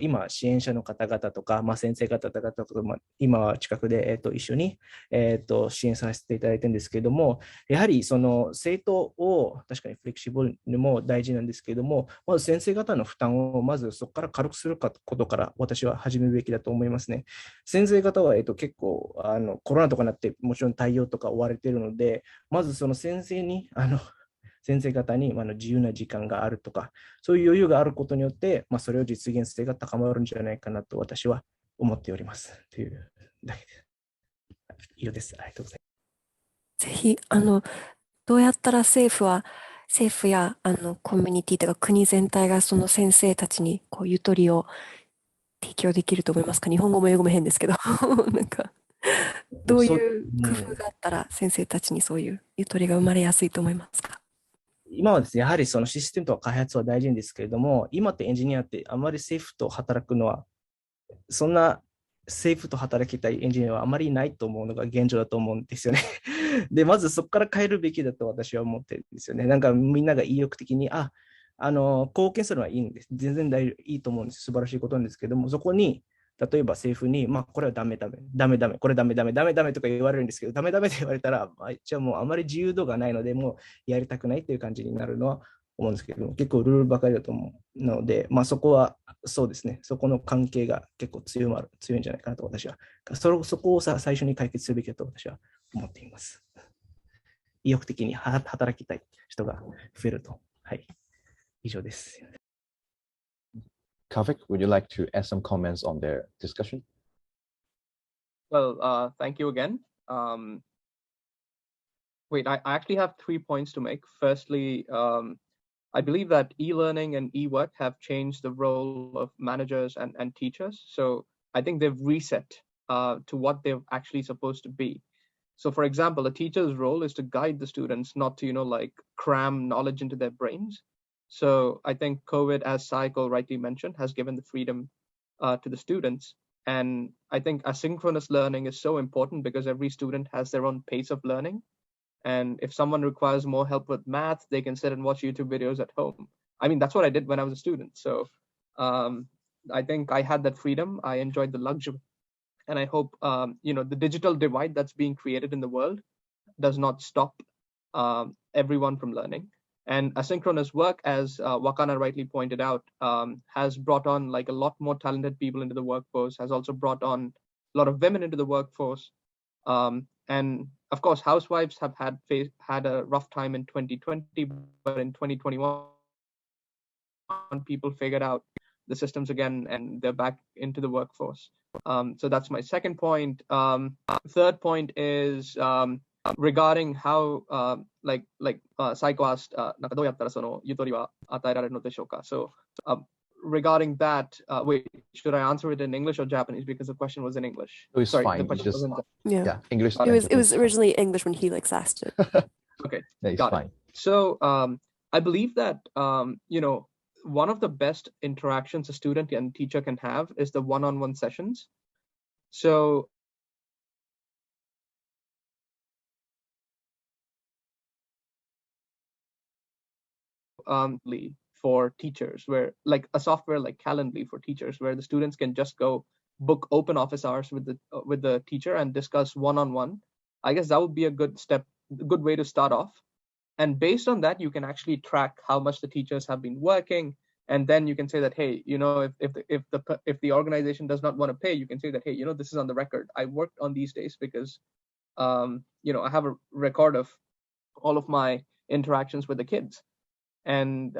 Speaker 2: 今、支援者の方々とか、先生方々とか、今は近くで、一緒に、支援させていただいてるんですけれども、やはりその生徒を確かにフレキシブルにも大事なんですけれども、まず先生方の負担をまずそこから軽くすることから私は始めるべきだと思いますね。先生方は、結構コロナとかになってもちろん対応とか追われているので、まずその先生方に自由な時間があるとか、そういう余裕があることによって、それを実現性が高まるんじゃないかなと私は思っております。というだけです。以上です。ありがとうございます。
Speaker 3: ぜひ、どうやったら政府やコミュニティとか国全体がその先生たちにこうゆとりを提供できると思いますか？日本語も英語も変ですけどなんかどういう工夫があったら先生たちにそういうゆとりが生まれやすいと思いますか？
Speaker 2: 今はですね、やはりそのシステムとか開発は大事ですけれども、今ってエンジニアってあまり政府と働くのは、そんな政府と働きたいエンジニアはあまりいないと思うのが現状だと思うんですよね。で、まずそこから変えるべきだと私は思ってるんですよね。なんかみんなが意欲的に、貢献するのはいいんです。全然いいと思うんです。素晴らしいことなんですけども、そこに、例えば政府に、これはダメ、これダメとか言われるんですけど、ダメって言われたら、じゃあもうあまり自由度がないので、もうやりたくないっていう感じになるのは思うんですけども、結構ルールばかりだと思うので、そこはそうですね、そこの関係が結構強いんじゃないかなと私は、そこを最初に解決するべきだと私は思っています。意欲的に働きたい人が増えると。はい。以上です。
Speaker 1: Karthik, would you like to add some comments on their discussion?
Speaker 4: Well, thank you again. Wait, I actually have 3 points to make. Firstly, I believe that e-learning and e-work have changed the role of managers and teachers. So I think they've reset to what they're actually supposed to be. So for example, a teacher's role is to guide the students, not to, like cram knowledge into their brains. So I think COVID, as Saeko rightly mentioned, has given the freedom to the students. And I think asynchronous learning is so important because every student has their own pace of learning. And if someone requires more help with math, they can sit and watch YouTube videos at home. I mean, that's what I did when I was a student. So I think I had that freedom. I enjoyed the luxury. And I hope, the digital divide that's being created in the world does not stop everyone from learning. And asynchronous work, as Wakana rightly pointed out, has brought on like a lot more talented people into the workforce, has also brought on a lot of women into the workforce. And of course, housewives have had a rough time in 2020, but in 2021, people figured out the systems again, and they're back into the workforce. So that's my second point. Third point is regarding how, Saeko asked, なんかどうやったらそのゆとりは与えられるのでしょうか? So regarding that, wait, should I answer it in English or Japanese? Because the question was in English.
Speaker 1: Oh, it's
Speaker 4: Sorry,
Speaker 1: fine.
Speaker 4: the question was in
Speaker 3: Yeah.
Speaker 1: English.
Speaker 3: It was originally English when Helix asked it.
Speaker 4: Okay,
Speaker 1: It's
Speaker 4: got
Speaker 1: fine.
Speaker 4: it. So I believe that one of the best interactions a student and teacher can have is the one-on-one sessions. So for teachers, where like a software like Calendly for teachers, where the students can just go book open office hours with the teacher and discuss one-on-one. I guess that would be a good way to start off. And based on that, you can actually track how much the teachers have been working. And then you can say that, hey, if the organization does not want to pay, you can say that, hey, this is on the record. I worked on these days because, I have a record of all of my interactions with the kids. And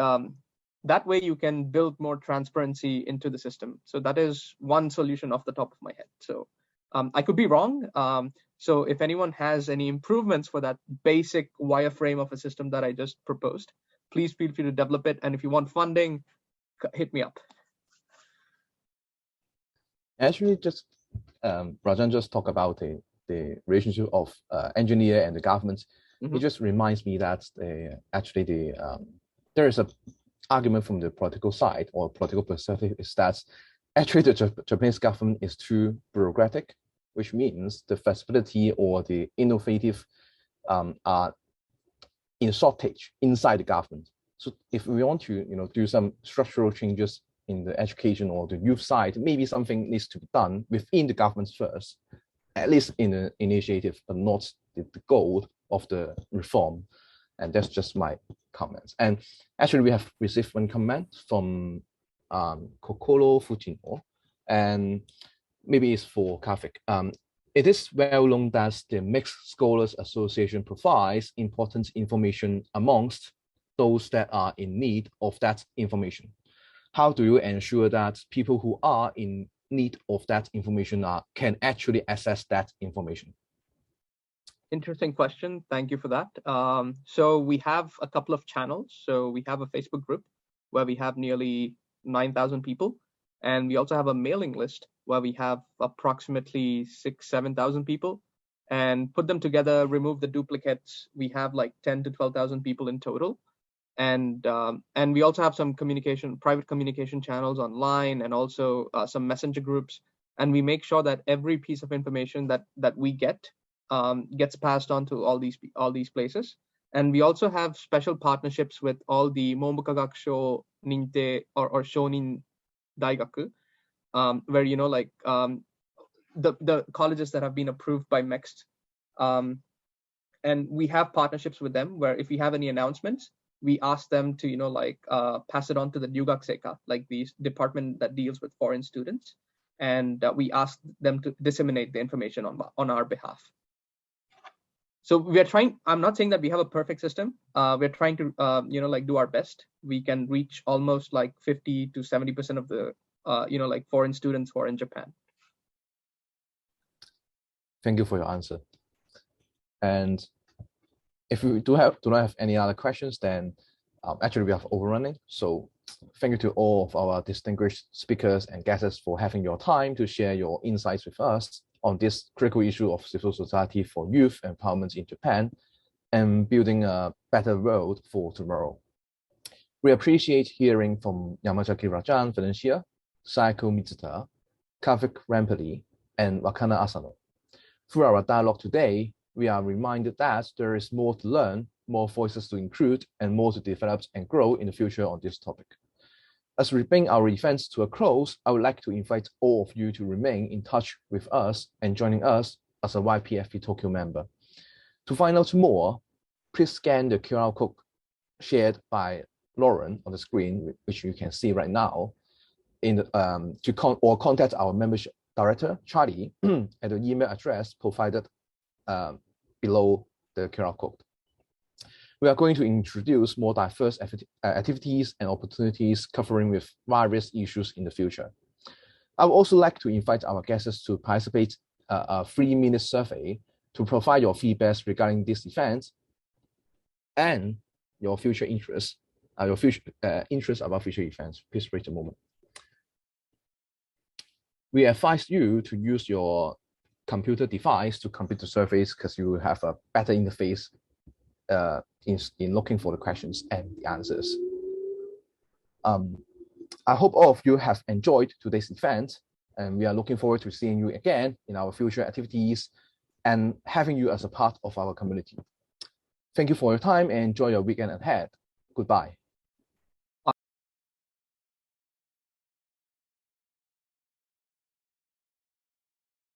Speaker 4: that way you can build more transparency into the system. So that is one solution off the top of my head. So I could be wrong. So if anyone has any improvements for that basic wireframe of a system that I just proposed, please feel free to develop it. And if you want funding, hit me up.
Speaker 1: Actually, just Rajan just talked about the the relationship of engineer and the government,
Speaker 4: Mhm.
Speaker 1: it just reminds me that there is a argument from the political side or political perspective is that actually the Japanese government is too bureaucratic, which means the flexibility or the innovative are in shortage inside the government. So if we want to, do some structural changes in the education or the youth side, maybe something needs to be done within the government first, at least in the initiative, but not the goal of the reform. And that's just my comments. And actually, we have received one comment from Kokoro Fujino, and maybe it's for Karthik. It is well known that the Mixed Scholars Association provides important information amongst those that are in need of that information. How do you ensure that people who are in need of that information can actually access that information?
Speaker 4: Interesting question. Thank you for that. So we have a couple of channels. So we have a Facebook group where we have nearly 9,000 people. And we also have a mailing list where we have approximately 7,000 people. And put them together, remove the duplicates. We have like 10 to 12,000 people in total. And we also have some private communication channels online, and also some messenger groups. And we make sure that every piece of information that we get gets passed on to all these places. And we also have special partnerships with all the Monbuka Gakusho Ninte or Shonin Daigaku, where the colleges that have been approved by MEXT. And we have partnerships with them where if we have any announcements, we ask them to pass it on to the Ryugak Seika, like the department that deals with foreign students, and we ask them to disseminate the information on our behalf. So we are trying. I'm not saying that we have a perfect system. We're trying to do our best. We can reach almost like 50 to 70% of the foreign students who are in Japan.
Speaker 1: Thank you for your answer. And if we do not have any other questions, then actually we are overrunning. So thank you to all of our distinguished speakers and guests for having your time to share your insights with us on this critical issue of civil society for youth empowerment in Japan and building a better world for tomorrow. We appreciate hearing from Yamazaki Rajan, Valencia, Saeko Mizuta, Karthik Rampalli, and Wakana Asano. Through our dialogue today, we are reminded that there is more to learn, more voices to include, and more to develop and grow in the future on this topic. As we bring our events to a close, I would like to invite all of you to remain in touch with us and joining us as a YPFP Tokyo member. To find out more, please scan the QR code shared by Lauren on the screen, which you can see right now, or contact our membership director, Charlie, at the email address provided below the QR code. We are going to introduce more diverse activities and opportunities covering with various issues in the future. I would also like to invite our guests to participate a 3-minute survey to provide your feedback regarding this event and your future interests, interests about future events. Please wait a moment. We advise you to use your computer device to complete the surveys because you will have a better interface in looking for the questions and the answers. I hope all of you have enjoyed today's event, and we are looking forward to seeing you again in our future activities and having you as a part of our community. Thank you for your time and enjoy your weekend ahead. Goodbye.